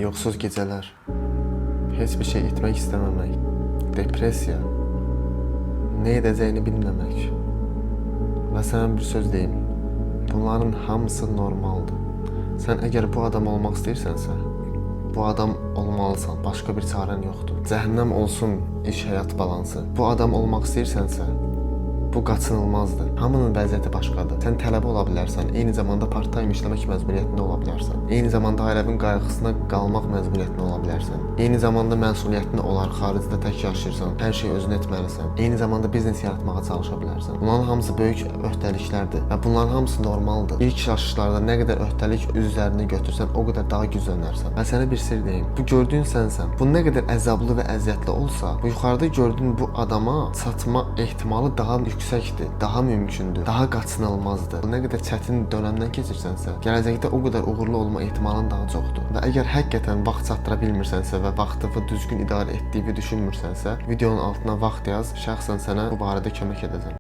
yoxsuz gecələr, heç bir şey etmək istəməmək, depressiya, nə edəcəyini bilməmək və sənə bir söz deyim, bunların hamısı normaldır. Sən əgər bu adam olmaq istəyirsənsə, bu adam olmalısan, başqa bir çarən yoxdur. Cəhənnəm olsun iş-həyat balansı. Bu adam olmaq istəyirsənsə, bu qaçınılmazdır. Hamının vəziyyəti başqadır. Sən tələbə ola bilərsən, eyni zamanda part-time işləmək məcburiyyətində ola bilərsən. Eyni zamanda ailəvin qayğısına qalmaq məcburiyyətində ola bilərsən. Eyni zamanda məsuliyyətin olar, xaricdə tək yaşayırsan, hər şeyi özün etməlisən. Eyni zamanda biznes yaratmağa çalışa bilərsən. Bunların hamısı böyük öhdəliklərdir və bunların hamısı normaldır. İlk yaşlarda nə qədər öhdəlik üzərinə götürsən, o qədər daha güclənərsən. Və sənə bir sir deyim. Bu gördüyün sənsən. Bu nə qədər əzablı və əziyyətli olsa, bu yuxarıda gördüyün bu adama çatma ehtimalı daha yüksəkdir, daha mümkündür, daha qaçınılmazdır. Nə qədər çətin dönəmdən keçirsənsə, gələcəkdə o qədər uğurlu olma ehtimalın daha çoxdur. Və əgər həqiqətən vaxt çatdıra bilmirsənsə və vaxtını düzgün idarə etdiyini düşünmürsənsə, videonun altına vaxt yaz, şəxsən sənə bu barədə kömək edəcəm.